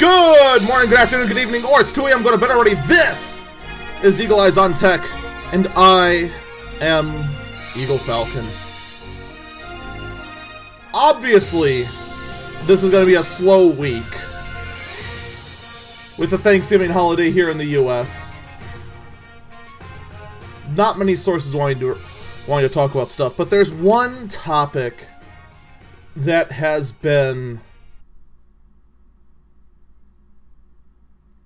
Good morning, good afternoon, good evening, or it's 2 a.m. Go to bed already. This is Eagle Eyes on Tech, and I am Eagle Falcon. Obviously, this is going to be a slow week with the Thanksgiving holiday here in the U.S. Not many sources wanting to talk about stuff, but there's one topic that has been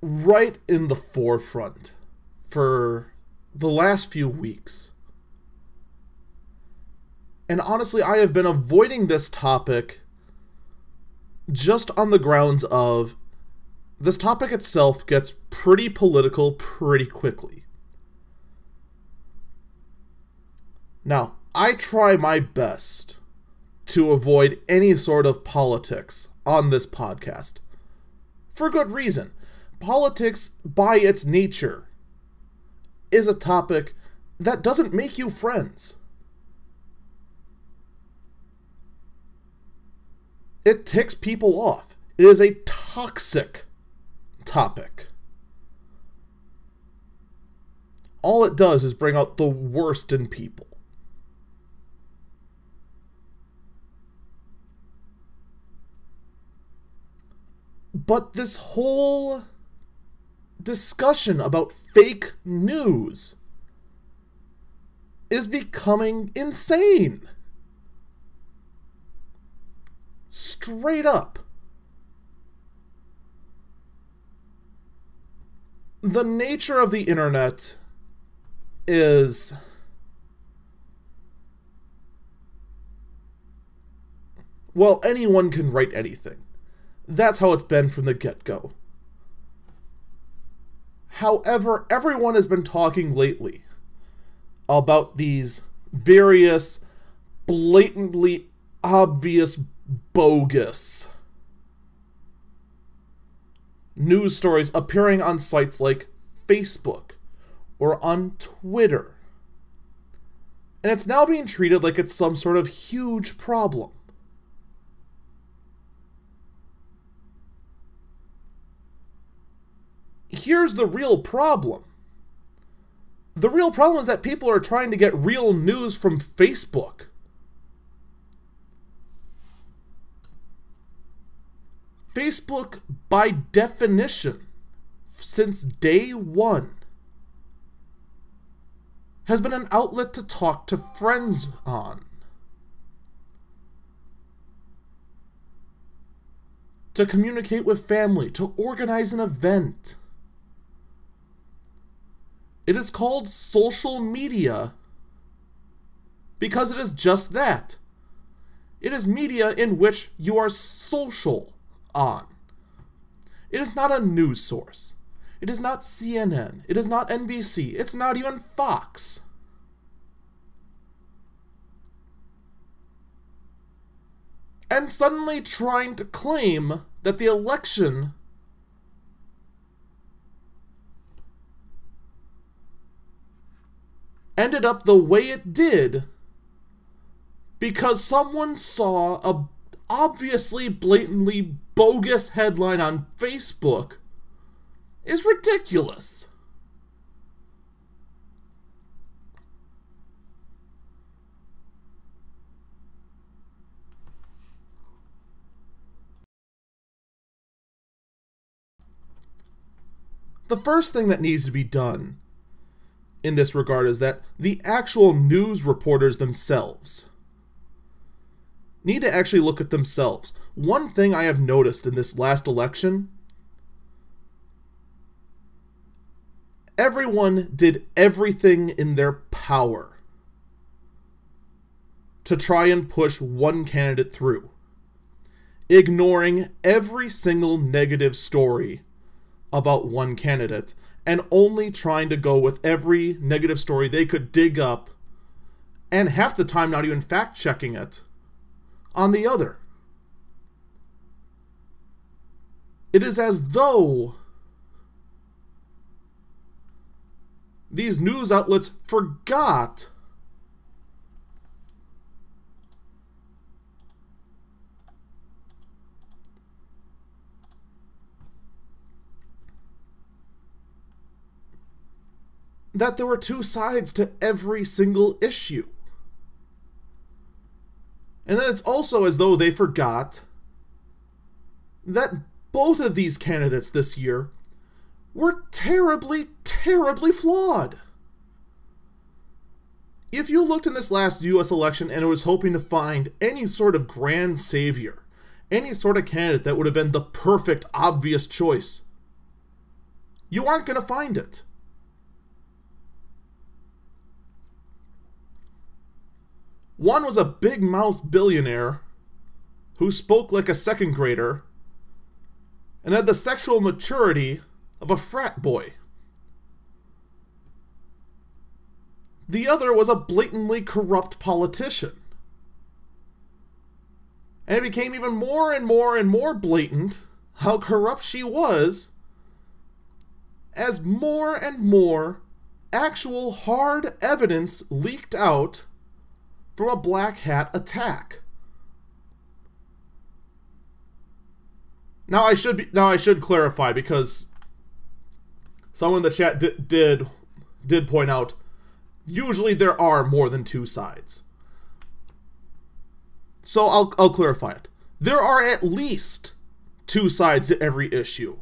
right in the forefront for the last few weeks. And honestly, I have been avoiding this topic just on the grounds of this topic itself gets pretty political pretty quickly. Now, I try my best to avoid any sort of politics on this podcast. For good reason. Politics, by its nature, is a topic that doesn't make you friends. It ticks people off. It is a toxic topic. All it does is bring out the worst in people. But this whole discussion about fake news is becoming insane. Straight up. The nature of the internet is well, anyone can write anything. That's how it's been from the get-go. However, everyone has been talking lately about these various blatantly obvious bogus news stories appearing on sites like Facebook or on Twitter. And it's now being treated like it's some sort of huge problem. Here's the real problem. The real problem is that people are trying to get real news from Facebook. Facebook, by definition, since day one, has been an outlet to talk to friends on. To communicate with family, to organize an event. It is called social media because it is just that. It is media in which you are social on. It is not a news source. It is not CNN. It is not NBC. It's not even Fox. And suddenly trying to claim that the election ended up the way it did because someone saw a obviously blatantly bogus headline on Facebook is ridiculous. The first thing that needs to be done in this regard is that the actual news reporters themselves need to actually look at themselves. One thing I have noticed in this last election, everyone did everything in their power to try and push one candidate through, ignoring every single negative story about one candidate and only trying to go with every negative story they could dig up, and half the time not even fact-checking it, on the other. It is as though these news outlets forgot that there were two sides to every single issue. And then it's also as though they forgot that both of these candidates this year were terribly, terribly flawed. If you looked in this last US election and was hoping to find any sort of grand savior, any sort of candidate that would have been the perfect, obvious choice, you aren't going to find it. One was a big-mouthed billionaire who spoke like a second grader and had the sexual maturity of a frat boy. The other was a blatantly corrupt politician. And it became even more and more and more blatant how corrupt she was as more and more actual hard evidence leaked out from a black hat attack. Now I should clarify, because someone in the chat did point out, usually there are more than two sides. So I'll clarify it. There are at least two sides to every issue.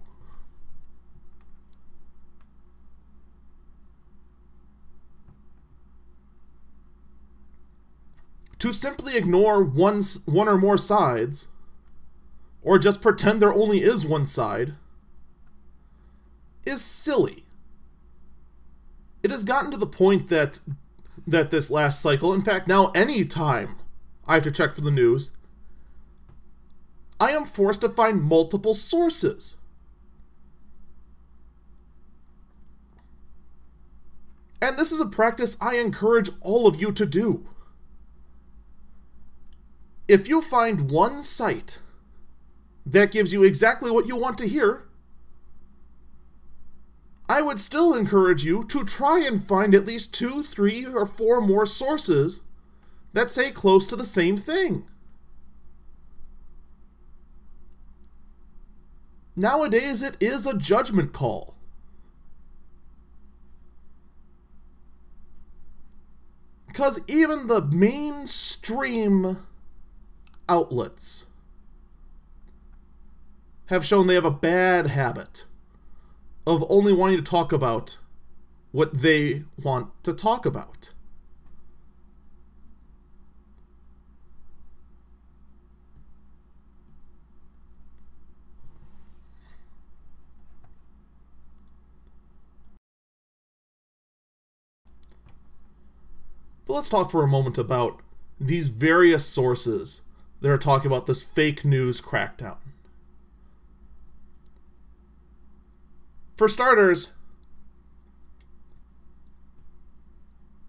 To simply ignore one or more sides, or just pretend there only is one side, is silly. It has gotten to the point that this last cycle, in fact now any time I have to check for the news, I am forced to find multiple sources. And this is a practice I encourage all of you to do. If you find one site that gives you exactly what you want to hear, I would still encourage you to try and find at least 2, 3, or 4 more sources that say close to the same thing. Nowadays, it is a judgment call. Because even the mainstream outlets have shown they have a bad habit of only wanting to talk about what they want to talk about. But let's talk for a moment about these various sources that are talking about this fake news crackdown. For starters,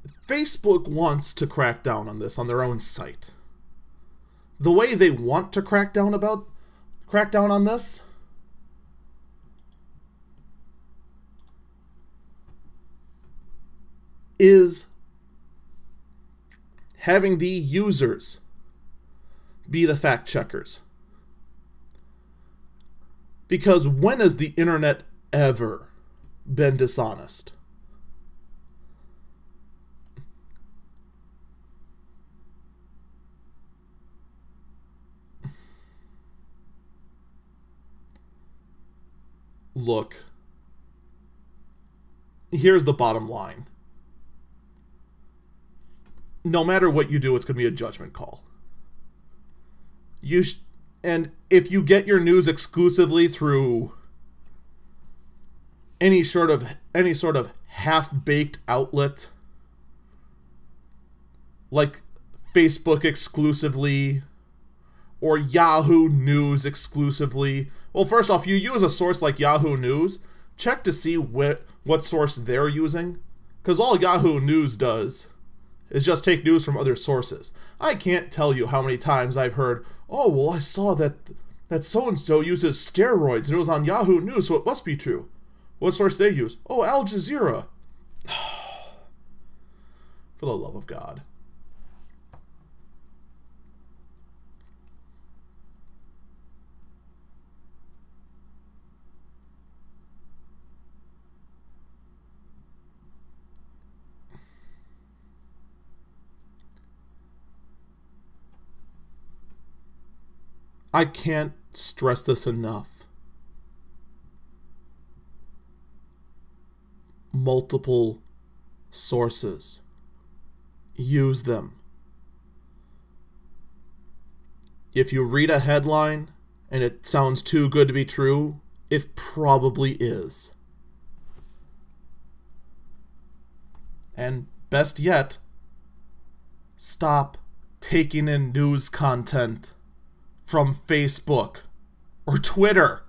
Facebook wants to crack down on this on their own site. The way they want to crack down on this is having the users be the fact checkers. Because when has the internet ever been dishonest? Look, here's the bottom line. No matter what you do, it's going to be a judgment call. And if you get your news exclusively through any sort of half-baked outlet, like Facebook exclusively or Yahoo News exclusively, well, first off, you use a source like Yahoo News, check to see what source they're using, because all Yahoo News does is just take news from other sources. I can't tell you how many times I've heard, oh, well, I saw that so-and-so uses steroids and it was on Yahoo News, so it must be true. What source they use? Oh, Al Jazeera. For the love of God. I can't stress this enough. Multiple sources. Use them. If you read a headline and it sounds too good to be true, it probably is. And best yet, stop taking in news content from Facebook or Twitter.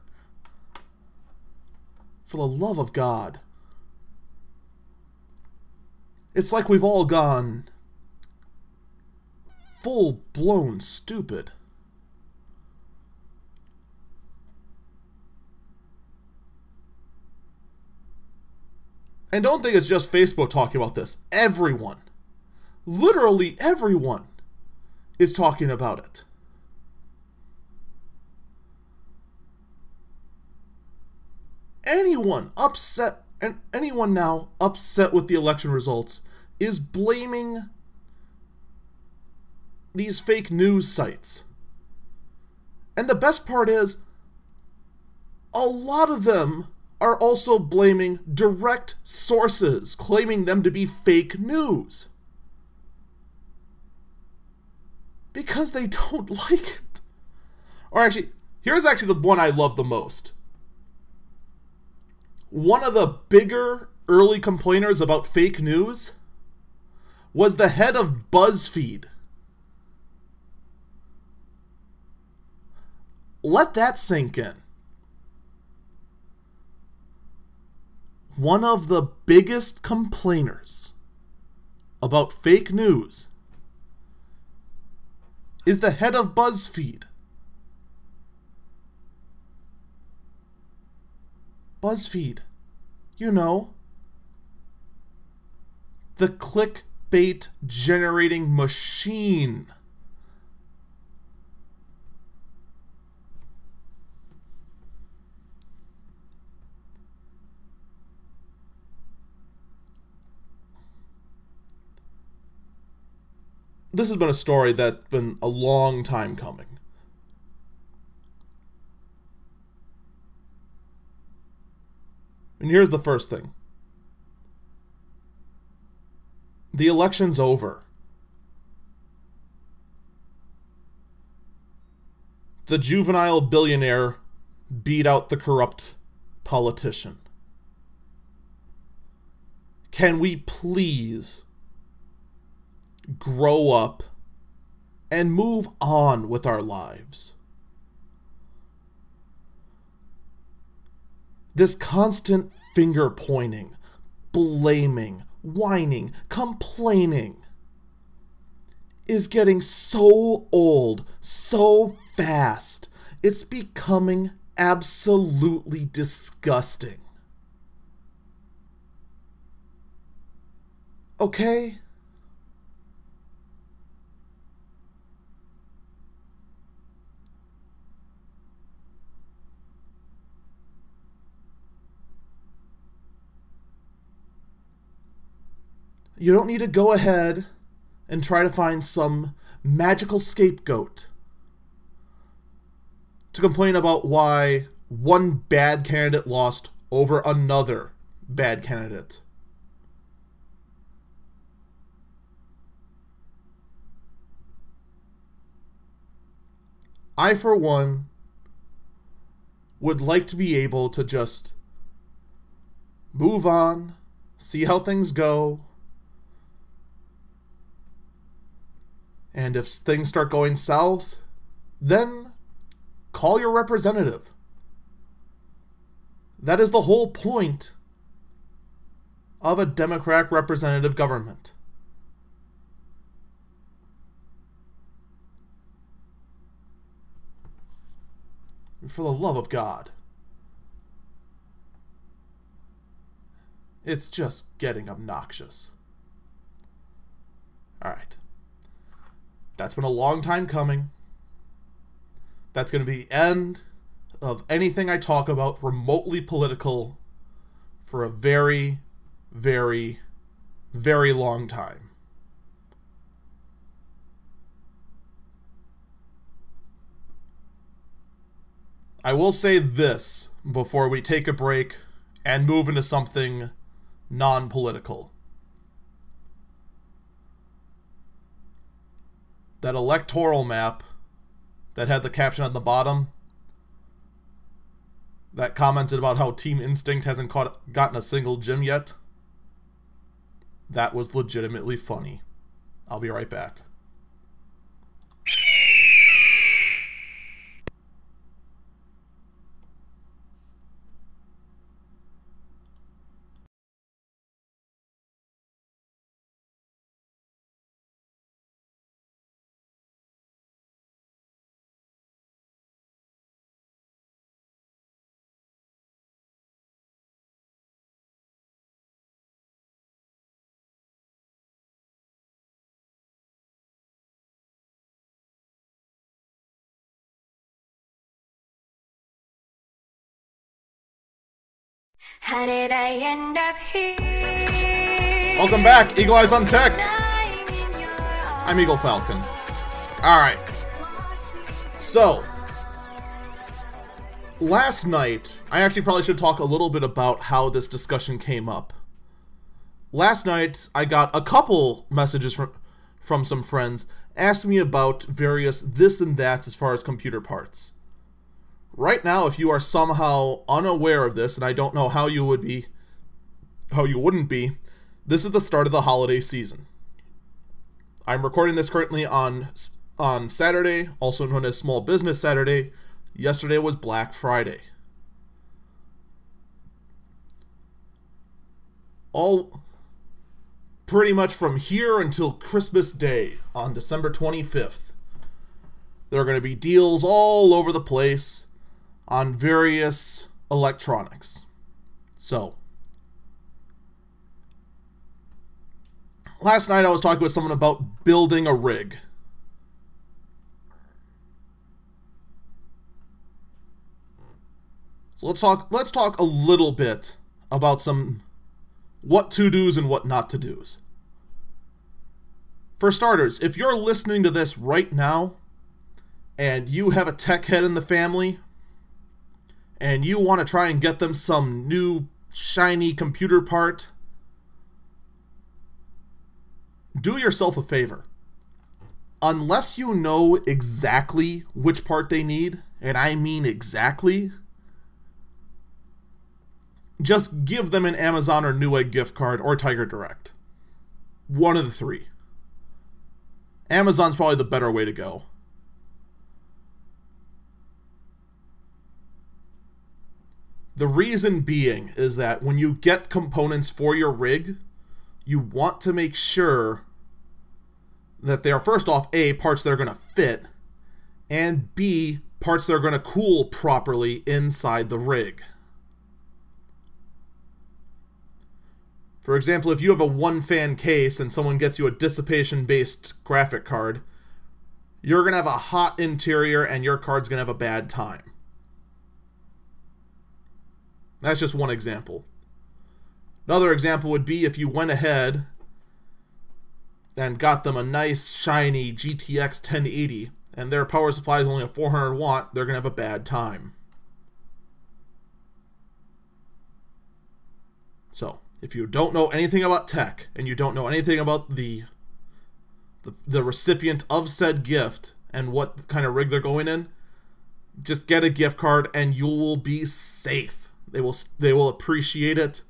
For the love of God. It's like we've all gone full-blown stupid. And don't think it's just Facebook talking about this. Everyone, literally everyone, is talking about it. Anyone upset, and anyone now upset with the election results is blaming these fake news sites. And the best part is, a lot of them are also blaming direct sources, claiming them to be fake news. Because they don't like it. Or actually, here's actually the one I love the most. One of the bigger early complainers about fake news was the head of BuzzFeed. Let that sink in. One of the biggest complainers about fake news is the head of BuzzFeed. BuzzFeed, you know, the clickbait generating machine. This has been a story that's been a long time coming. And here's the first thing. The election's over. The juvenile billionaire beat out the corrupt politician. Can we please grow up and move on with our lives? This constant finger pointing, blaming, whining, complaining is getting so old, so fast. It's becoming absolutely disgusting. Okay? You don't need to go ahead and try to find some magical scapegoat to complain about why one bad candidate lost over another bad candidate. I, for one, would like to be able to just move on, see how things go, and if things start going south, then call your representative. That is the whole point of a Democratic representative government. For the love of God. It's just getting obnoxious. Alright. That's been a long time coming. That's going to be the end of anything I talk about remotely political for a very, very, very long time. I will say this before we take a break and move into something non-political. That electoral map that had the caption at the bottom that commented about how Team Instinct hasn't gotten a single gym yet, that was legitimately funny. I'll be right back. How did I end up here? Welcome back, Eagle Eyes on Tech. I'm Eagle Falcon. Alright. So, last night, I actually probably should talk a little bit about how this discussion came up. Last night, I got a couple messages from some friends asking me about various this and that as far as computer parts. Right now, if you are somehow unaware of this, and I don't know how you wouldn't be, this is the start of the holiday season. I'm recording this currently on Saturday, also known as Small Business Saturday. Yesterday was Black Friday. All pretty much from here until Christmas Day on December 25th. There are going to be deals all over the place on various electronics. So, last night I was talking with someone about building a rig. So let's talk a little bit about some what to do's and what not to do's. For starters, if you're listening to this right now and you have a tech head in the family and you want to try and get them some new shiny computer part, do yourself a favor. Unless you know exactly which part they need, and I mean exactly, just give them an Amazon or Newegg gift card or Tiger Direct. One of the three. Amazon's probably the better way to go. The reason being is that when you get components for your rig, you want to make sure that they are, first off, A, parts that are going to fit, and B, parts that are going to cool properly inside the rig. For example, if you have a one-fan case and someone gets you a dissipation-based graphic card, you're going to have a hot interior and your card's going to have a bad time. That's just one example. Another example would be if you went ahead and got them a nice, shiny GTX 1080 and their power supply is only a 400 watt, they're going to have a bad time. So, if you don't know anything about tech and you don't know anything about the recipient of said gift and what kind of rig they're going in, just get a gift card and you will be safe. They will appreciate it.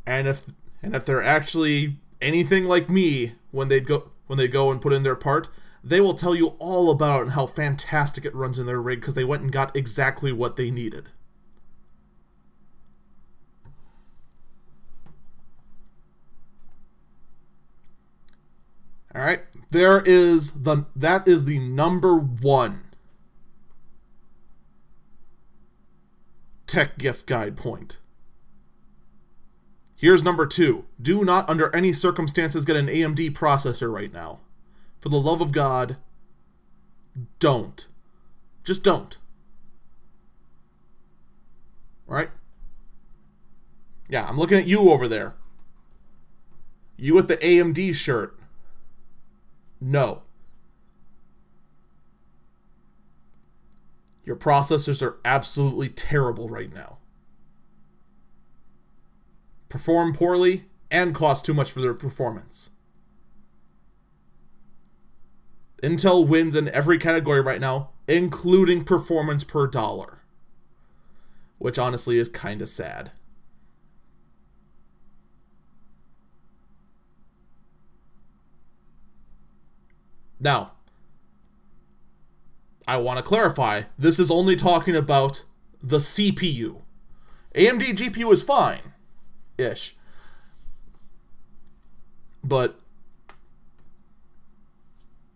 And if they're actually anything like me when they go and put in their part, they will tell you all about it and how fantastic it runs in their rig because they went and got exactly what they needed. All right, that is the number one tech gift guide point. Here's number two. Do not under any circumstances get an AMD processor right now. For the love of God, don't. Just don't. All right? Yeah, I'm looking at you over there. You with the AMD shirt. No. Your processors are absolutely terrible right now. Perform poorly and cost too much for their performance. Intel wins in every category right now, including performance per dollar. Which honestly is kind of sad. Now, I want to clarify, this is only talking about the CPU. AMD GPU is fine-ish. But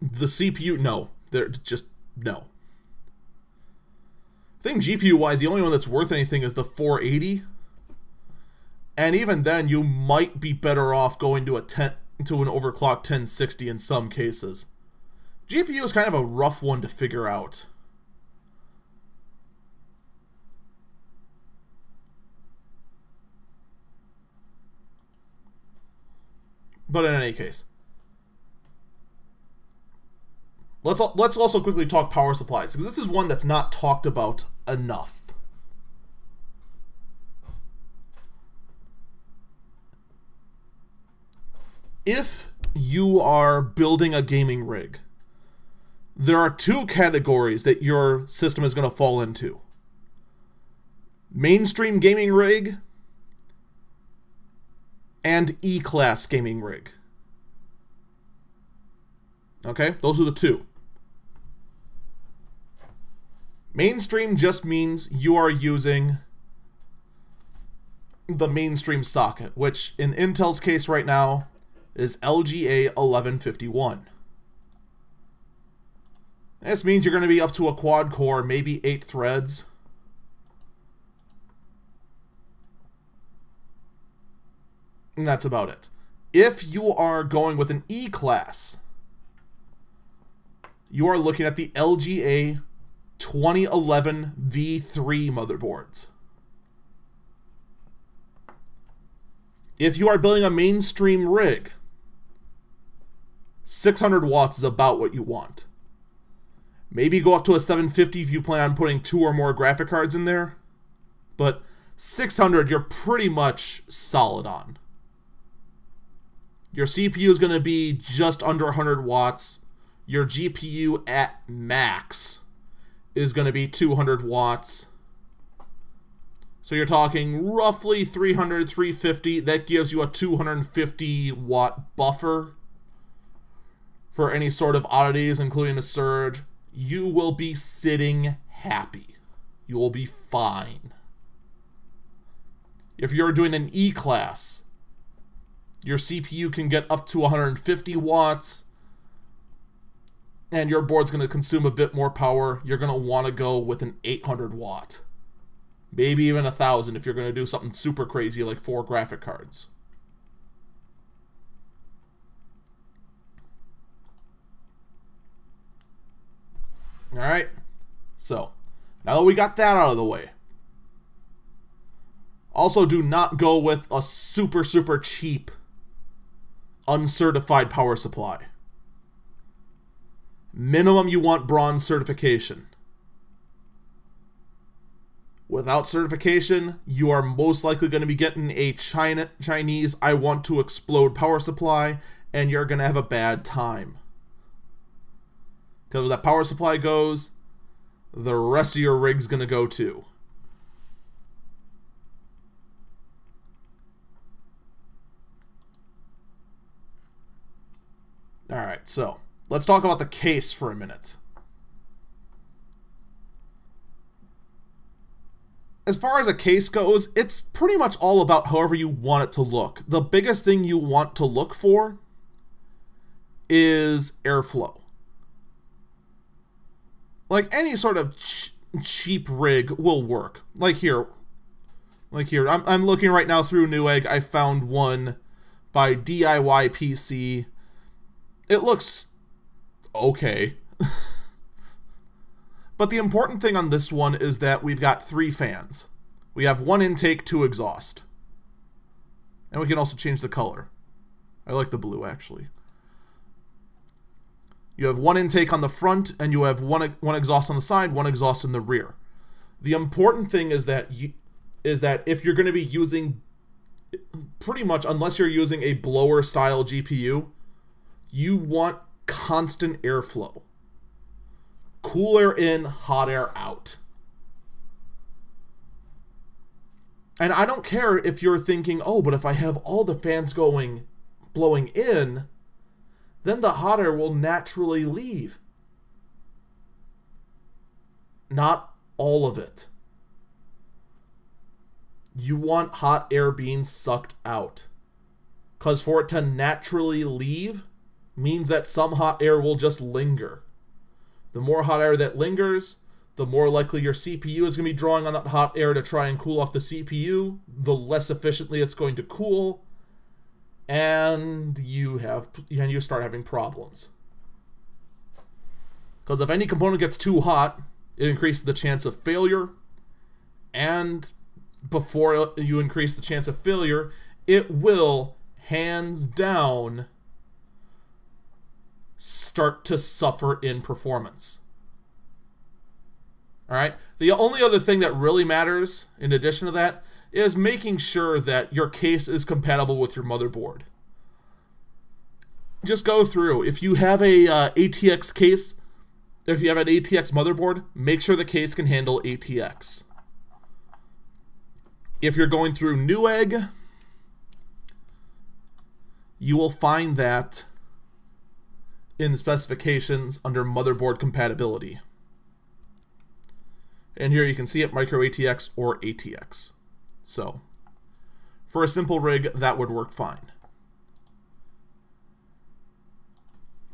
the CPU, no. They're just, no. I think GPU-wise, the only one that's worth anything is the 480. And even then, you might be better off going to an overclocked 1060 in some cases. GPU is kind of a rough one to figure out. But in any case, let's also quickly talk power supplies, because this is one that's not talked about enough. If you are building a gaming rig, there are two categories that your system is going to fall into. Mainstream gaming rig and E-class gaming rig. Okay, those are the two. Mainstream just means you are using the mainstream socket, which in Intel's case right now is LGA 1151. This means you're going to be up to a quad core, maybe 8 threads. And that's about it. If you are going with an E-class, you are looking at the LGA 2011 V3 motherboards. If you are building a mainstream rig, 600 watts is about what you want. Maybe go up to a 750 if you plan on putting 2 or more graphic cards in there. But 600 you're pretty much solid on. Your CPU is going to be just under 100 watts. Your GPU at max is going to be 200 watts. So you're talking roughly 300, 350. That gives you a 250 watt buffer for any sort of oddities, including a surge. You will be sitting happy. You will be fine. If you're doing an E-class, your CPU can get up to 150 watts, and your board's going to consume a bit more power. You're going to want to go with an 800 watt. Maybe even 1,000 if you're going to do something super crazy like 4 graphic cards. Alright, so now that we got that out of the way, also do not go with a super cheap uncertified power supply. Minimum you want bronze certification. Without certification, you are most likely going to be getting a Chinese I want to explode power supply, and you're going to have a bad time. Because where that power supply goes, the rest of your rig's going to go too. Alright, so let's talk about the case for a minute. As far as a case goes, it's pretty much all about however you want it to look. The biggest thing you want to look for is airflow. Like any sort of cheap rig will work. Like here, I'm looking right now through Newegg. I found one by DIY PC. It looks okay. But the important thing on this one is that we've got 3 fans. We have 1 intake, 2 exhaust. And we can also change the color. I like the blue, actually. You have one intake on the front, and you have one exhaust on the side, one exhaust in the rear. The important thing is that if you're going to be using, pretty much unless you're using a blower style GPU, you want constant airflow. Cool air in, hot air out. And I don't care if you're thinking, oh, but if I have all the fans blowing in, then the hot air will naturally leave. Not all of it. You want hot air being sucked out. Because for it to naturally leave means that some hot air will just linger. The more hot air that lingers, the more likely your CPU is going to be drawing on that hot air to try and cool off the CPU, the less efficiently it's going to cool, and you start having problems. Because if any component gets too hot, it increases the chance of failure, and before you increase the chance of failure, it will, hands down, start to suffer in performance. Alright? The only other thing that really matters, in addition to that, is making sure that your case is compatible with your motherboard. Just go through. If you have a ATX case, if you have an ATX motherboard, make sure the case can handle ATX. If you're going through Newegg, you will find that in the specifications under motherboard compatibility. And here you can see it, micro ATX or ATX. So, for a simple rig, that would work fine.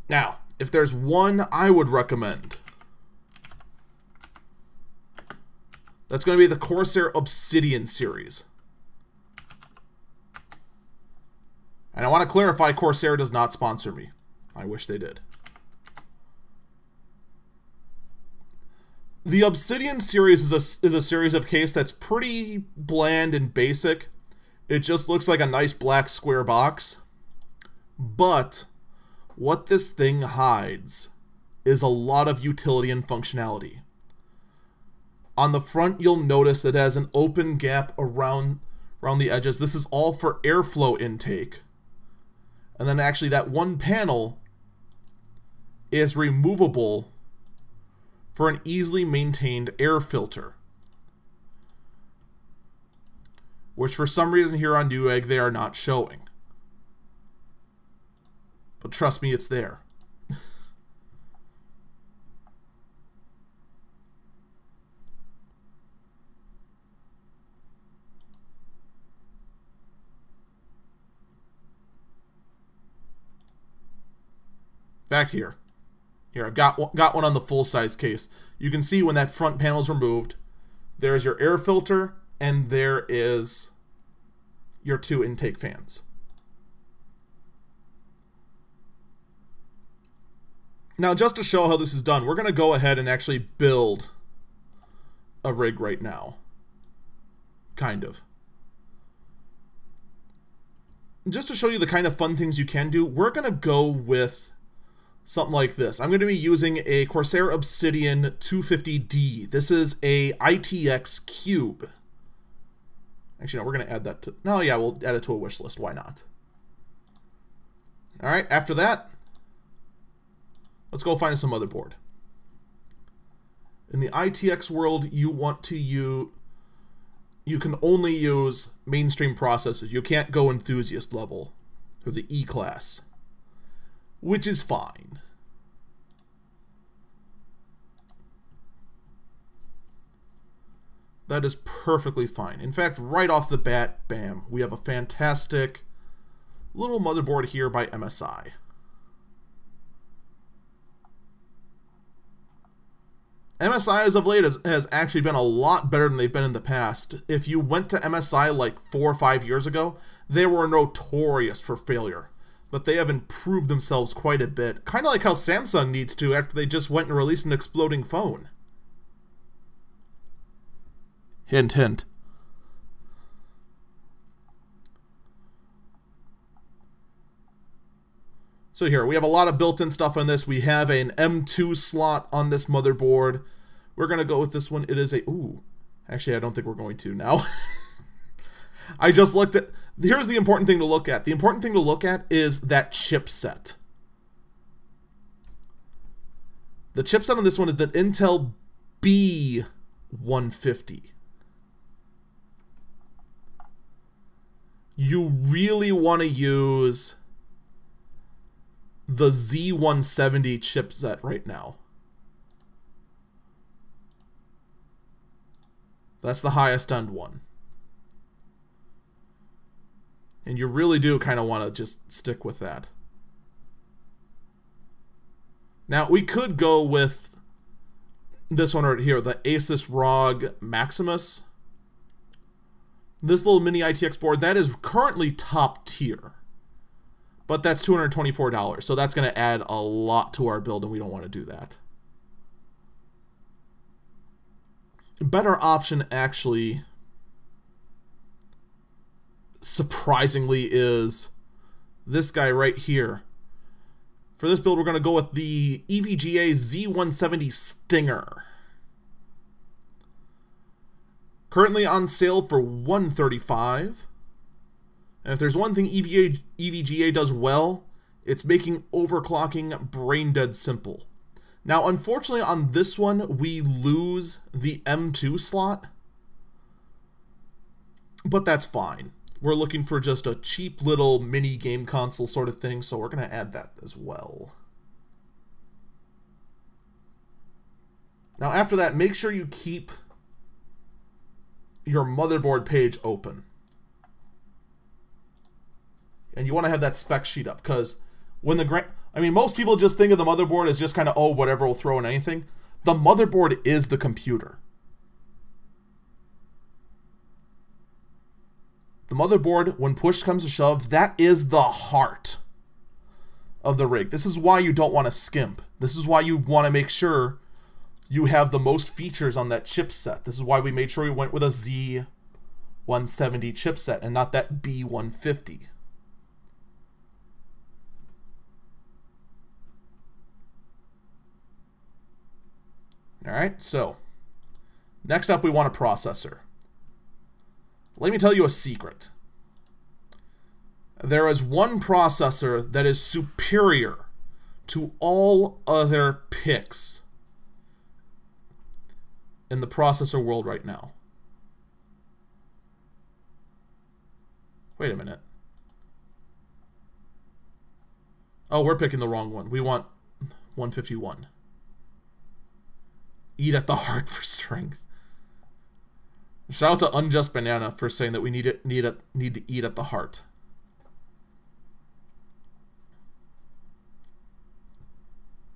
Now, if there's one I would recommend, that's going to be the Corsair Obsidian series. And I want to clarify, Corsair does not sponsor me. I wish they did. The Obsidian series is a series of case that's pretty bland and basic. It just looks like a nice black square box. But what this thing hides is a lot of utility and functionality. On the front, you'll notice it has an open gap around the edges. This is all for airflow intake. And then actually that one panel is removable for an easily maintained air filter, which for some reason here on Newegg they are not showing. But trust me, it's there. Back here. Here, I've got one on the full-size case. You can see when that front panel is removed, there's your air filter, and there is your two intake fans. Now, just to show how this is done, we're going to go ahead and actually build a rig right now. Kind of. Just to show you the kind of fun things you can do, we're going to go with something like this. I'm going to be using a Corsair Obsidian 250D. This is a ITX cube. Actually, no, we're going to add that to... No, yeah, we'll add it to a wish list. Why not? All right, after that, let's go find some motherboard. In the ITX world, you can only use mainstream processors. You can't go enthusiast level or the E-class, which is fine. That is perfectly fine. In fact, right off the bat, bam, we have a fantastic little motherboard here by MSI. MSI as of late has actually been a lot better than they've been in the past. If you went to MSI like 4 or 5 years ago, they were notorious for failure. But they have improved themselves quite a bit. Kind of like how Samsung needs to after they just went and released an exploding phone. Hint, hint. So here, we have a lot of built-in stuff on this. We have an M2 slot on this motherboard. We're going to go with this one. It is a... Ooh. Actually, I don't think we're going to now. I just looked at... Here's the important thing to look at. The important thing to look at is that chipset. The chipset on this one is the Intel B150. You really want to use the Z170 chipset right now. That's the highest end one. And you really do kind of want to just stick with that. Now, we could go with this one right here, the Asus ROG Maximus. This little mini ITX board, that is currently top tier. But that's $224, so that's going to add a lot to our build, and we don't want to do that. A better option, actually, surprisingly, is this guy right here. For this build, we're going to go with the EVGA Z170 Stinger. Currently on sale for $135. And if there's one thing EVGA does well, it's making overclocking brain dead simple. Now, unfortunately, on this one, we lose the M2 slot. But that's fine. We're looking for just a cheap little mini game console sort of thing, so we're going to add that as well. Now, after that, make sure you keep your motherboard page open. And you want to have that spec sheet up, because when most people just think of the motherboard as just kind of, oh, whatever, we'll throw in anything. The motherboard is the computer. The motherboard, when push comes to shove, that is the heart of the rig. This is why you don't want to skimp. This is why you want to make sure you have the most features on that chipset. This is why we made sure we went with a Z170 chipset and not that B150. Alright, so next up we want a processor. Let me tell you a secret. There is one processor that is superior to all other picks in the processor world right now. Wait a minute. Oh, we're picking the wrong one. We want 151. Eat at the heart for strength. Shout out to Unjust Banana for saying that we need to eat at the heart.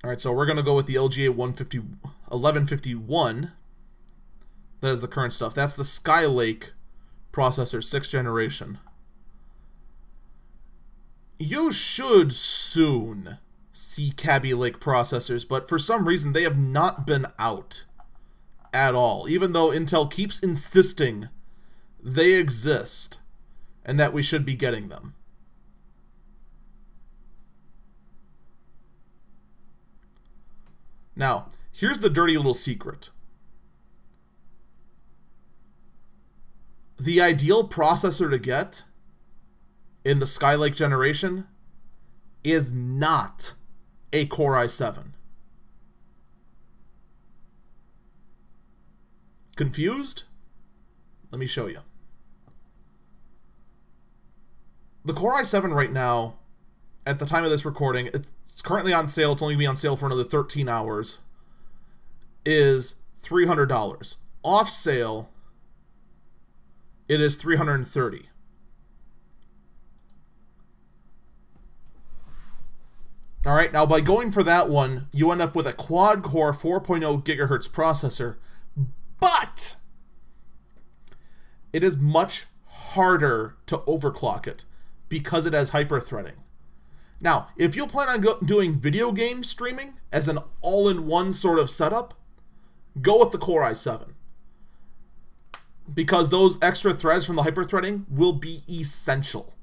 All right, so we're gonna go with the LGA 1151. That is the current stuff. That's the Skylake processor, 6th generation. You should soon see Kaby Lake processors, but for some reason they have not been out at all, even though Intel keeps insisting they exist and that we should be getting them. Now, here's the dirty little secret. The ideal processor to get in the Skylake generation is not a Core i7. Confused? Let me show you. The Core i7 right now, at the time of this recording, it's currently on sale, it's only going to be on sale for another 13 hours, is $300. Off sale, it is $330. Alright, now by going for that one, you end up with a quad-core 4.0 gigahertz processor, but it is much harder to overclock it because it has hyper-threading. Now, if you plan on doing video game streaming as an all-in-one sort of setup, go with the Core i7. Because those extra threads from the hyper-threading will be essential.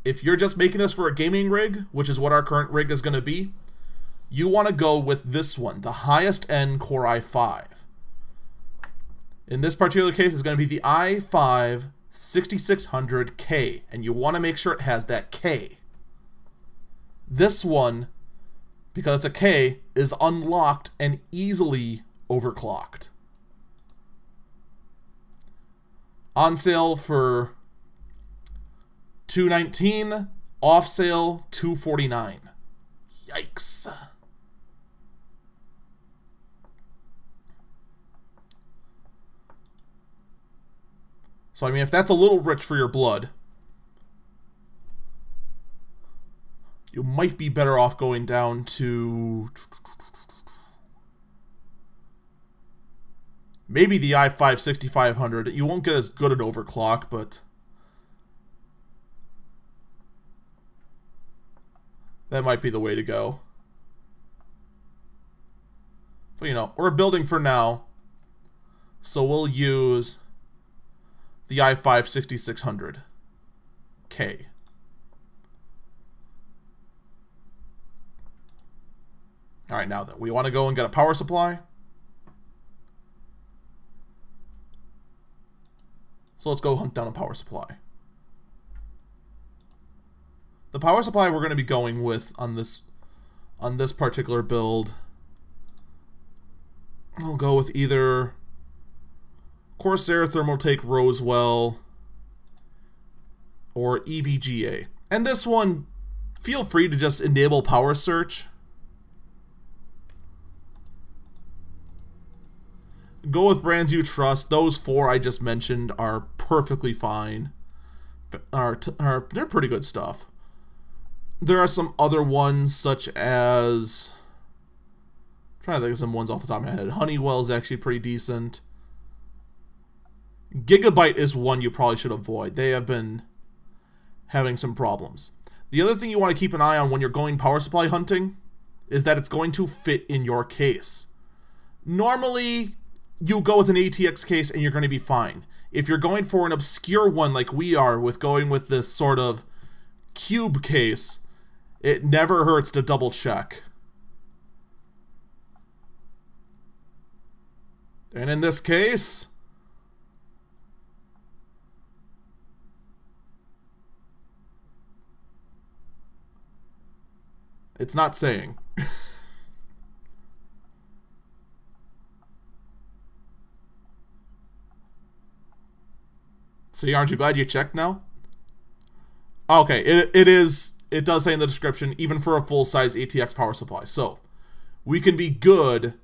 if you're just making this for a gaming rig, which is what our current rig is going to be, you want to go with this one, the highest end Core i5. In this particular case, it's going to be the i5 6600K, and you want to make sure it has that K. This one, because it's a K, is unlocked and easily overclocked. On sale for $219, off sale $249. Yikes. So I mean, if that's a little rich for your blood, you might be better off going down to maybe the i5 6500. You won't get as good at overclock, but that might be the way to go. But you know, we're building for now, so we'll use the i5 6600K. Alright, now then, we want to go and get a power supply. So let's go hunt down a power supply. The power supply we're going to be going with on this particular build, I'll go with either Corsair Thermaltake Rosewell or EVGA. And this one, feel free to just enable power search. Go with brands you trust. Those four I just mentioned are perfectly fine. They're pretty good stuff. There are some other ones such as, I'm trying to think of some ones off the top of my head. Honeywell's actually pretty decent. Gigabyte is one you probably should avoid. They have been having some problems. The other thing you want to keep an eye on when you're going power supply hunting is that it's going to fit in your case. Normally, you go with an ATX case and you're going to be fine. If you're going for an obscure one like we are with going with this sort of cube case, it never hurts to double check. And in this case, it's not saying. See, aren't you glad you checked now? Okay, it does say in the description, even for a full-size ATX power supply. So, we can be good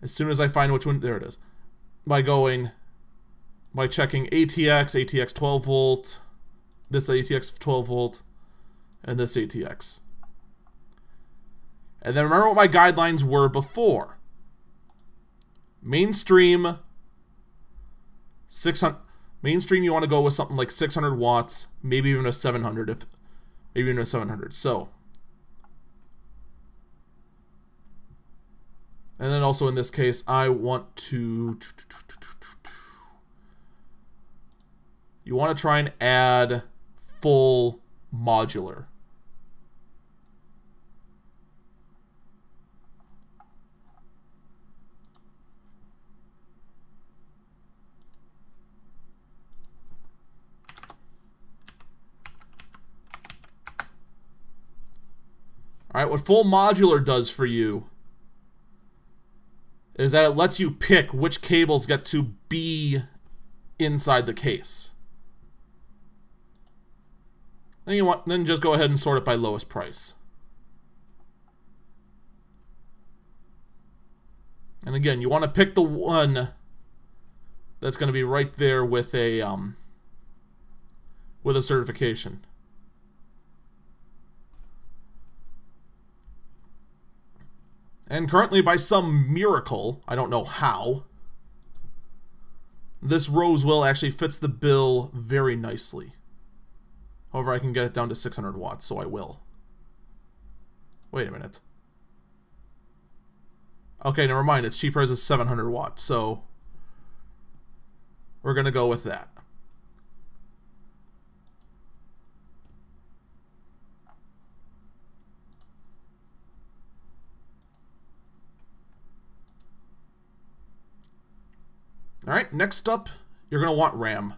as soon as I find which one, there it is, by checking ATX 12 volt, this ATX 12 volt, and this ATX. And then remember what my guidelines were before. Mainstream, 600. Mainstream, you want to go with something like 600 watts, maybe even a 700, maybe even a 700. So, and then also in this case, I want to, you want to try and add full modular. Alright, what full modular does for you is that it lets you pick which cables get to be inside the case. Then just go ahead and sort it by lowest price. And again, you want to pick the one that's going to be right there with a certification. And currently, by some miracle, I don't know how, this Rosewell actually fits the bill very nicely. However, I can get it down to 600 watts, so I will. Wait a minute. Okay, never mind. It's cheaper as a 700 watt, so we're going to go with that. Alright, next up, you're going to want RAM.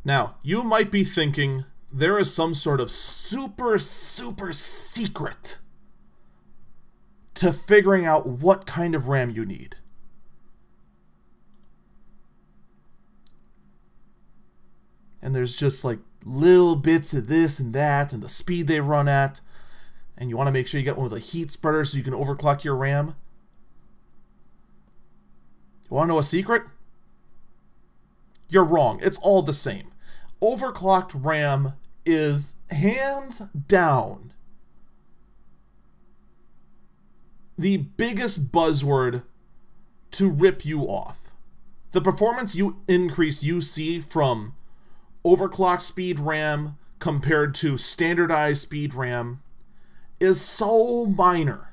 Now, you might be thinking there is some sort of super secret to figuring out what kind of RAM you need. And there's just like little bits of this and that and the speed they run at. And you want to make sure you get one with a heat spreader so you can overclock your RAM. You want to know a secret? You're wrong. It's all the same. Overclocked RAM is hands down the biggest buzzword to rip you off. The performance increase you see from overclock speed RAM compared to standardized speed RAM is so minor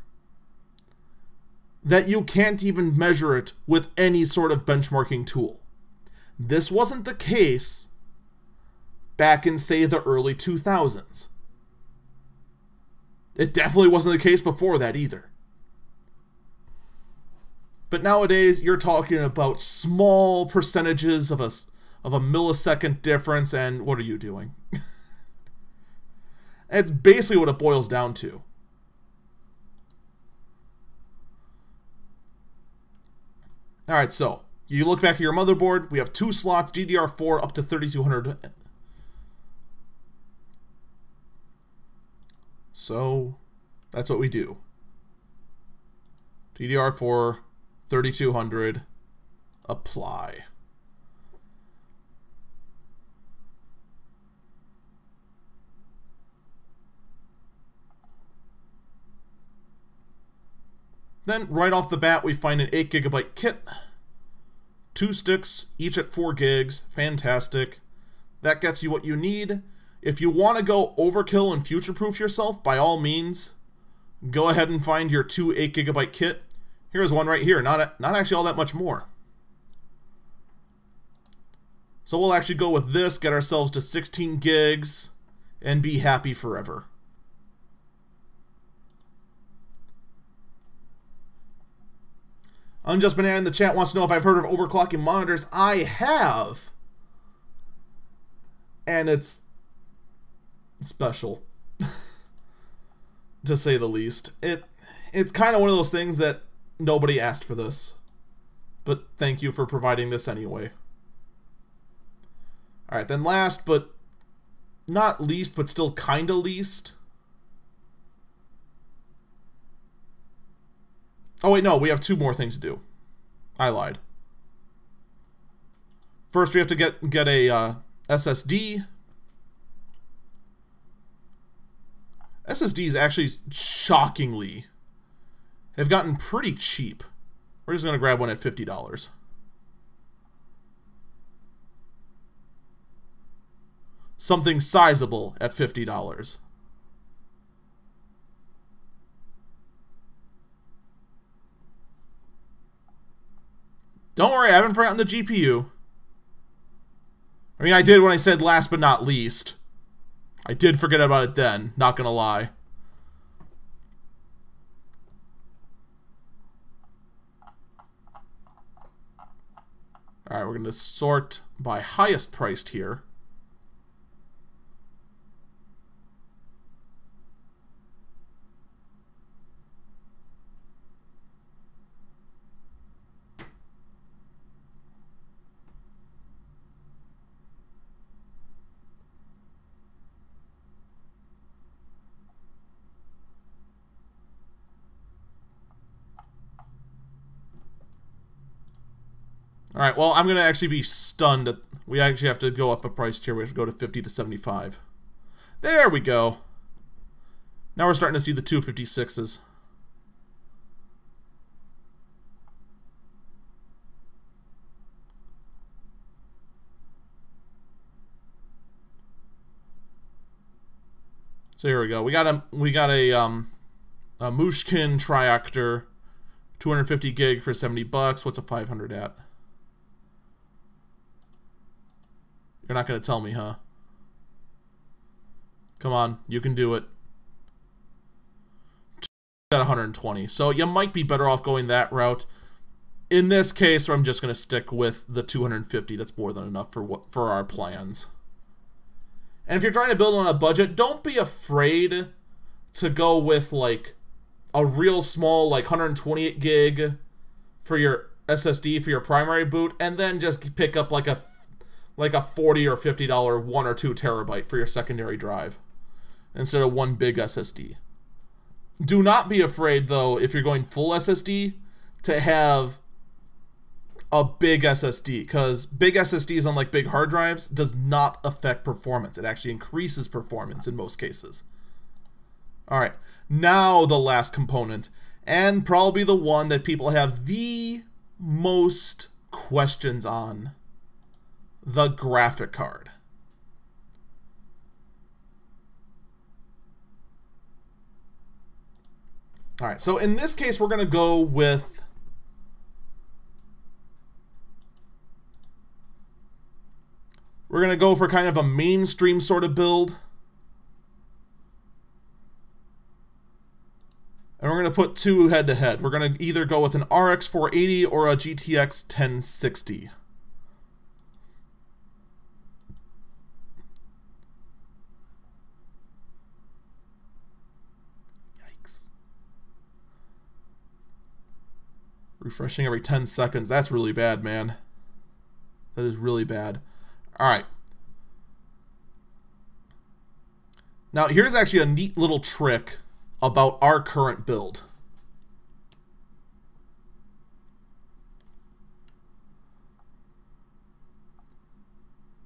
that you can't even measure it with any sort of benchmarking tool. This wasn't the case back in, say, the early 2000s. It definitely wasn't the case before that either. But nowadays, you're talking about small percentages of a millisecond difference, and what are you doing? It's basically what it boils down to. Alright, so, you look back at your motherboard, we have 2 slots, DDR4 up to 3200. So, that's what we do. DDR4, 3200, apply. Then, right off the bat, we find an 8GB kit. 2 sticks, each at 4 gigs. Fantastic. That gets you what you need. If you want to go overkill and future-proof yourself, by all means, go ahead and find your 2 8GB kit. Here's one right here. Not actually all that much more. So we'll actually go with this, get ourselves to 16 gigs, and be happy forever. Unjust Banana in the chat wants to know if I've heard of overclocking monitors. I have. And it's special, to say the least. It's kind of one of those things that nobody asked for this. But thank you for providing this anyway. Alright, then last, but not least, but still kinda least. Oh wait, no, we have 2 more things to do. I lied. First, we have to get a SSD. SSDs actually shockingly have gotten pretty cheap. We're just gonna grab one at $50. Something sizable at $50. Don't worry, I haven't forgotten the GPU. I mean, I did when I said last but not least. I did forget about it then, not gonna lie. Alright, we're gonna sort by highest priced here. Alright, well, I'm going to actually be stunned at... We actually have to go up a price tier. We have to go to 50 to 75. There we go. Now we're starting to see the 256s. So here we go. We got a Mushkin Triactor, 250 gig for 70 bucks. What's a 500 at? You're not going to tell me, huh? Come on, you can do it. At 120. So you might be better off going that route. In this case, I'm just going to stick with the 250. That's more than enough for our plans. And if you're trying to build on a budget, don't be afraid to go with like a real small, like 128 gig for your SSD for your primary boot, and then just pick up like a $40 or $50 1 or 2 terabyte for your secondary drive instead of one big SSD. Do not be afraid though, if you're going full SSD, to have a big SSD, because big SSDs, unlike big hard drives, does not affect performance. It actually increases performance in most cases. Alright, now the last component, and probably the one that people have the most questions on: the graphic card. Alright, so in this case we're going to go with for kind of a mainstream sort of build. And we're going to put two head-to-head. We're going to either go with an RX 480 or a GTX 1060. Yikes. Refreshing every 10 seconds. That's really bad, man. That is really bad. Alright. Now, here's actually a neat little trick about our current build.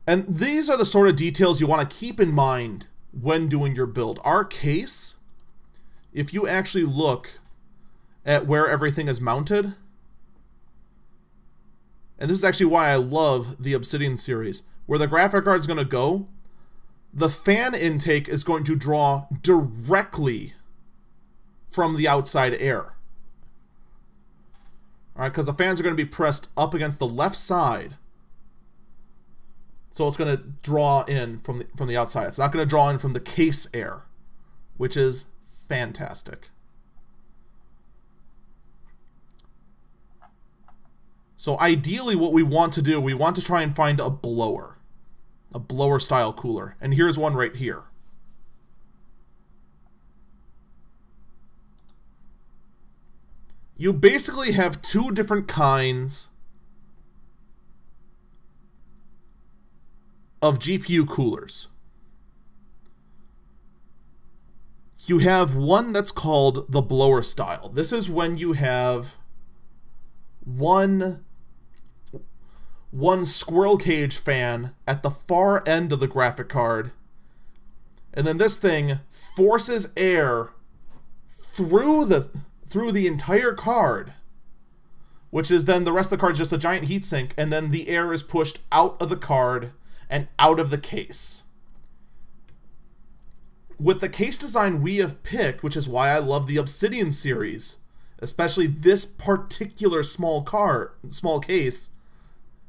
And these are the sort of details you want to keep in mind when doing your build. Our case, if you actually look at where everything is mounted, and this is actually why I love the Obsidian series, where the graphic card is going to go, the fan intake is going to draw directly from the outside air. Alright, because the fans are going to be pressed up against the left side. So it's going to draw in from the outside. It's not going to draw in from the case air, which is fantastic. So ideally what we want to do, we want to try and find a blower style cooler. And here's one right here. You basically have two different kinds of GPU coolers. You have one that's called the blower style. This is when you have one squirrel cage fan at the far end of the graphic card, and then this thing forces air through the entire card, which is then the rest of the card is just a giant heatsink, and then the air is pushed out of the card and out of the case. With the case design we have picked, which is why I love the Obsidian series, especially this particular small case,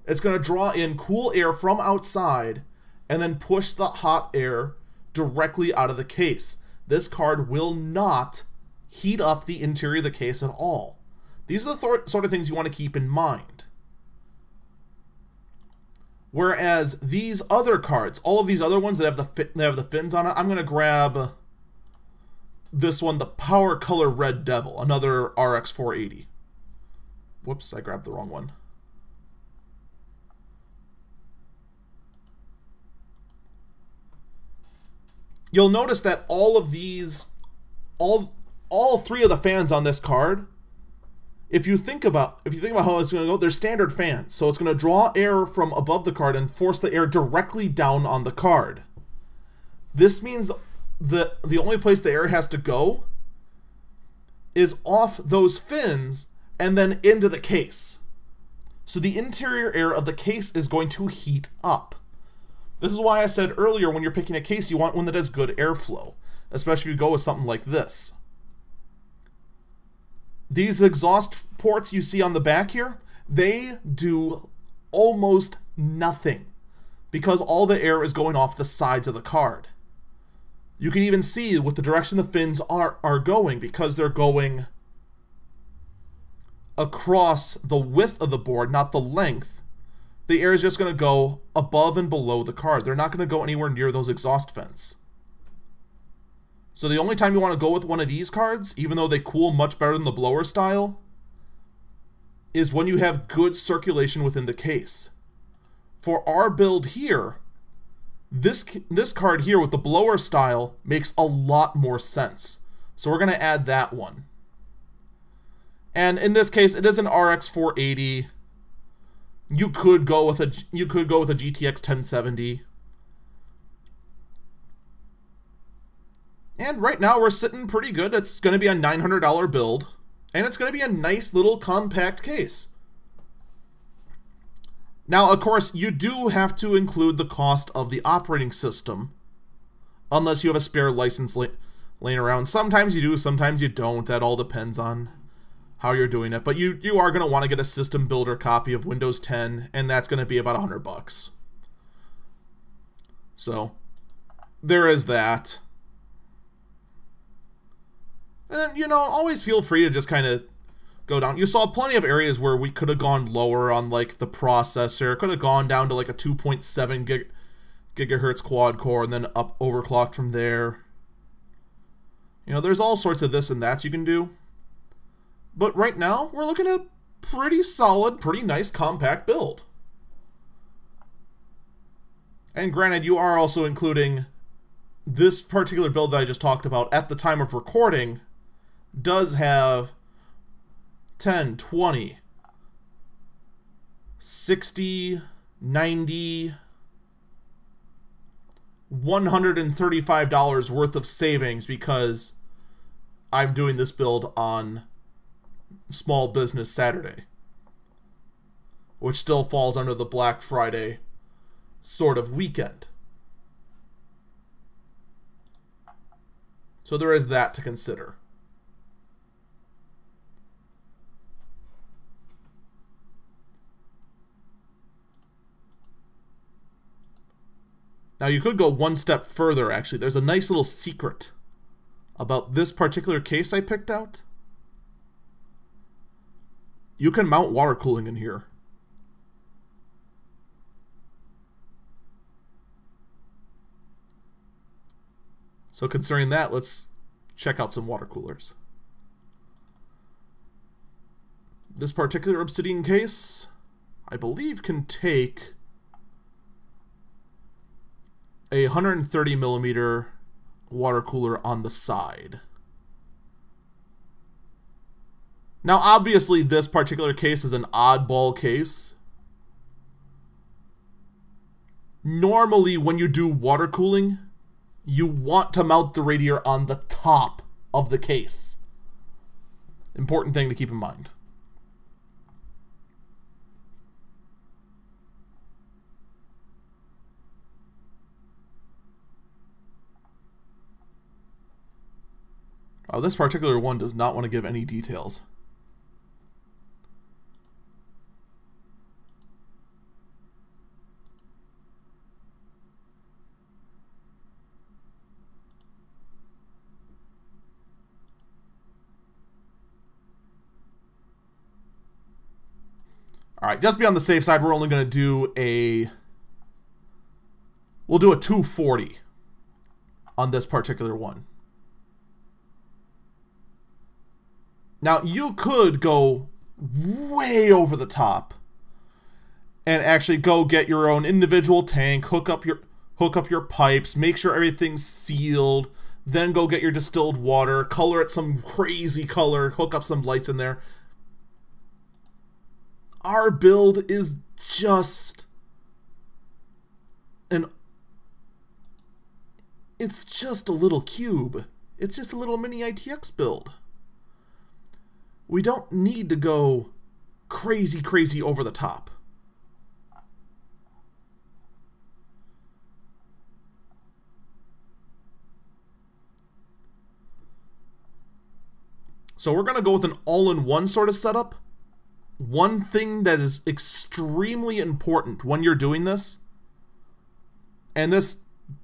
it's going to draw in cool air from outside and then push the hot air directly out of the case. This card will not heat up the interior of the case at all. These are the sort of things you want to keep in mind. Whereas these other cards, all of these other ones that have the fins on it, I'm going to grab this one, the Power Color Red Devil, another RX 480. Whoops, I grabbed the wrong one. You'll notice that all of these, all three of the fans on this card, if you think about how it's going to go, they're standard fans. So it's going to draw air from above the card and force the air directly down on the card. This means that the only place the air has to go is off those fins and then into the case. So the interior air of the case is going to heat up. This is why I said earlier, when you're picking a case, you want one that has good airflow, especially if you go with something like this. These exhaust ports you see on the back here, they do almost nothing because all the air is going off the sides of the card. You can even see with the direction the fins are going, because they're going across the width of the board, not the length, the air is just going to go above and below the card. They're not going to go anywhere near those exhaust vents. So the only time you want to go with one of these cards, even though they cool much better than the blower style, is when you have good circulation within the case. For our build here, this card here with the blower style makes a lot more sense. So we're going to add that one. And in this case, it is an RX 480. You could go with a GTX 1070. And right now we're sitting pretty good. It's going to be a $900 build, and it's going to be a nice little compact case. Now, of course, you do have to include the cost of the operating system, unless you have a spare license laying around. Sometimes you do, sometimes you don't. That all depends on how you're doing it. But you are going to want to get a system builder copy of Windows 10, and that's going to be about $100. So there is that. And, you know, always feel free to just kind of go down. You saw plenty of areas where we could have gone lower on, like, the processor. Could have gone down to, like, a 2.7 gigahertz quad core and then up overclocked from there. You know, there's all sorts of this and that you can do. But right now, we're looking at a pretty solid, pretty nice compact build. And granted, you are also including this particular build that I just talked about at the time of recording does have 10, 20, 60, 90, $135 worth of savings because I'm doing this build on Small Business Saturday, which still falls under the Black Friday sort of weekend. So there is that to consider. Now you could go one step further, actually. There's a nice little secret about this particular case I picked out. You can mount water cooling in here. So considering that, let's check out some water coolers. This particular Obsidian case, I believe, can take a 130 millimeter water cooler on the side. Now, obviously, this particular case is an oddball case. Normally, when you do water cooling, you want to mount the radiator on the top of the case. Important thing to keep in mind. Oh, this particular one does not want to give any details. All right, just to be on the safe side, we're only going to do we'll do a 240 on this particular one. Now, you could go way over the top and actually go get your own individual tank, hook up your pipes, make sure everything's sealed, then go get your distilled water, color it some crazy color, hook up some lights in there. Our build is just it's just a little cube. It's just a little mini ITX build. We don't need to go crazy over the top. So we're going to go with an all-in-one sort of setup. One thing that is extremely important when you're doing this, and this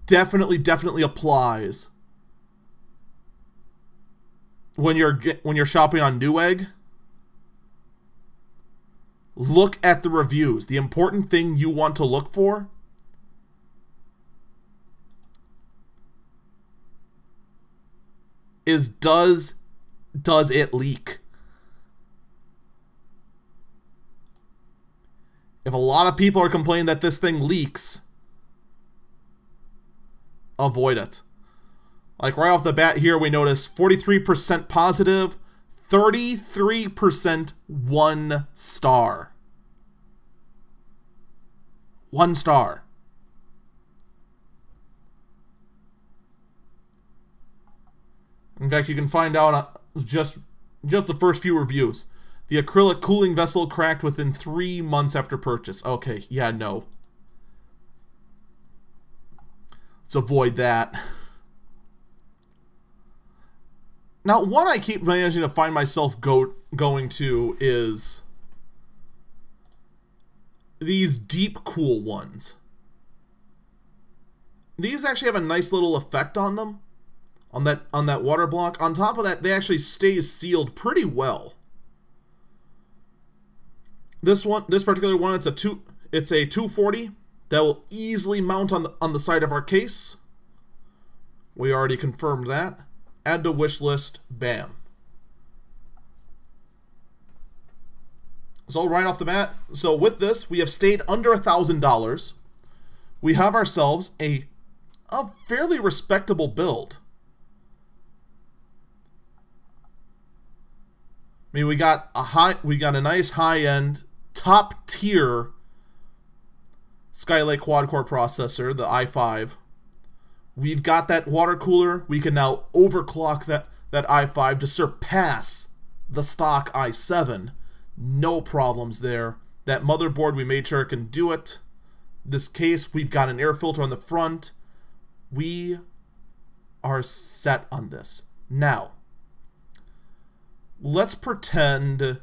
definitely applies when you're shopping on Newegg, look at the reviews. The important thing you want to look for is does it leak? If a lot of people are complaining that this thing leaks, avoid it. Like right off the bat here, we notice 43% positive, 33% 1 star. 1 star. In fact, you can find out just the first few reviews. The acrylic cooling vessel cracked within 3 months after purchase. Okay, yeah, no. Let's avoid that. Now, one I keep managing to find myself going to is these deep cool ones. These actually have a nice little effect on them, on that water block. On top of that, they actually stay sealed pretty well. This particular one, it's a 240 that will easily mount on the side of our case. We already confirmed that. Add to wish list, bam. So right off the bat, so with this, we have stayed under $1,000. We have ourselves a fairly respectable build. I mean, we got a nice high-end, top-tier Skylake quad-core processor, the i5. We've got that water cooler. We can now overclock that i5 to surpass the stock i7. No problems there. That motherboard, we made sure it can do it. This case, we've got an air filter on the front. We are set on this. Now, let's pretend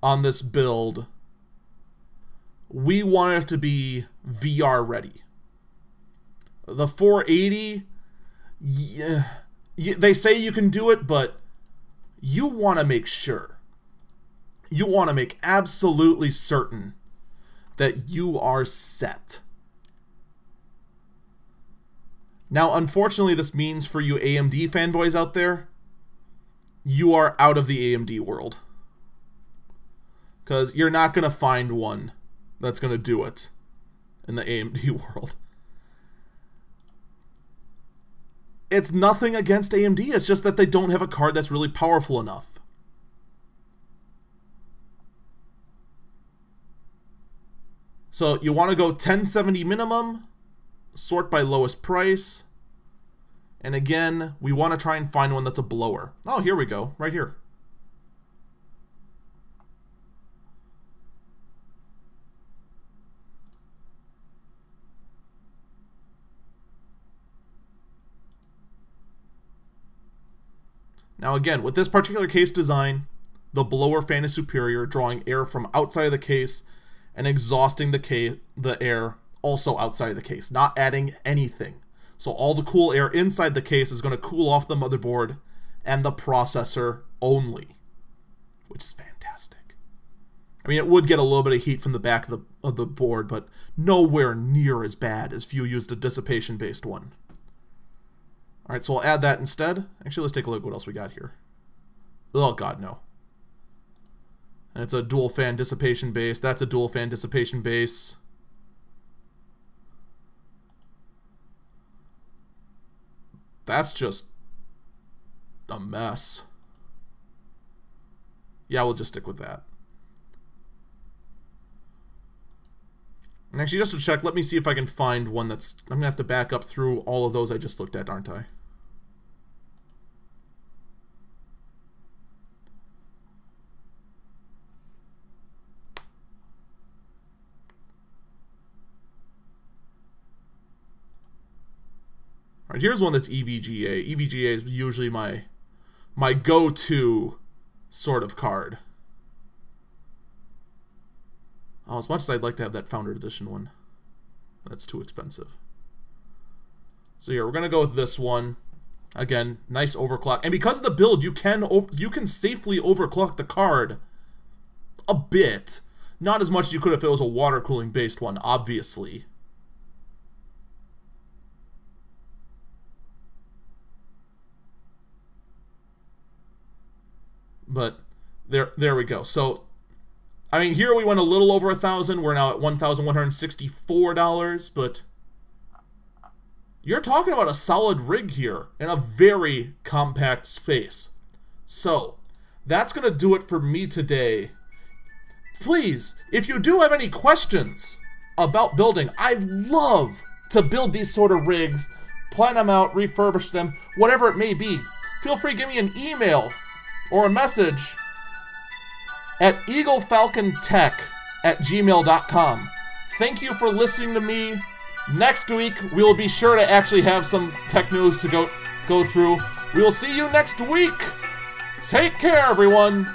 on this build we want it to be VR ready. The 480, yeah, they say you can do it, but you want to make sure. You want to make absolutely certain that you are set. Now, unfortunately, this means for you AMD fanboys out there, you are out of the AMD world. Because you're not going to find one that's going to do it in the AMD world. It's nothing against AMD, it's just that they don't have a card that's really powerful enough. So you want to go 1070 minimum, sort by lowest price, and again, we want to try and find one that's a blower. Oh, here we go, right here. Now again, with this particular case design, the blower fan is superior, drawing air from outside of the case and exhausting the air also outside of the case, not adding anything. So all the cool air inside the case is going to cool off the motherboard and the processor only, which is fantastic. I mean, it would get a little bit of heat from the back of the board, but nowhere near as bad as if you used a dissipation-based one. Alright, so we'll add that instead. Actually, let's take a look at what else we got here. Oh god, no. And it's a dual fan dissipation base. That's a dual fan dissipation base. That's just a mess. Yeah, we'll just stick with that. And actually, just to check, let me see if I can find one that's... I'm going to have to back up through all of those I just looked at, aren't I? Alright, here's one that's EVGA. EVGA is usually my go-to sort of card. Oh, as much as I'd like to have that Founder Edition one, that's too expensive. So here, we're going to go with this one. Again, nice overclock. And because of the build, you can safely overclock the card a bit. Not as much as you could if it was a water cooling based one, obviously. But there we go. So, I mean, here we went a little over $1,000. We're now at $1,164, but you're talking about a solid rig here in a very compact space. So, that's going to do it for me today. Please, if you do have any questions about building, I'd love to build these sort of rigs, plan them out, refurbish them, whatever it may be. Feel free to give me an email or a message at eaglefalcontech@gmail.com. Thank you for listening to me. Next week, we will be sure to actually have some tech news to go through. We will see you next week. Take care, everyone.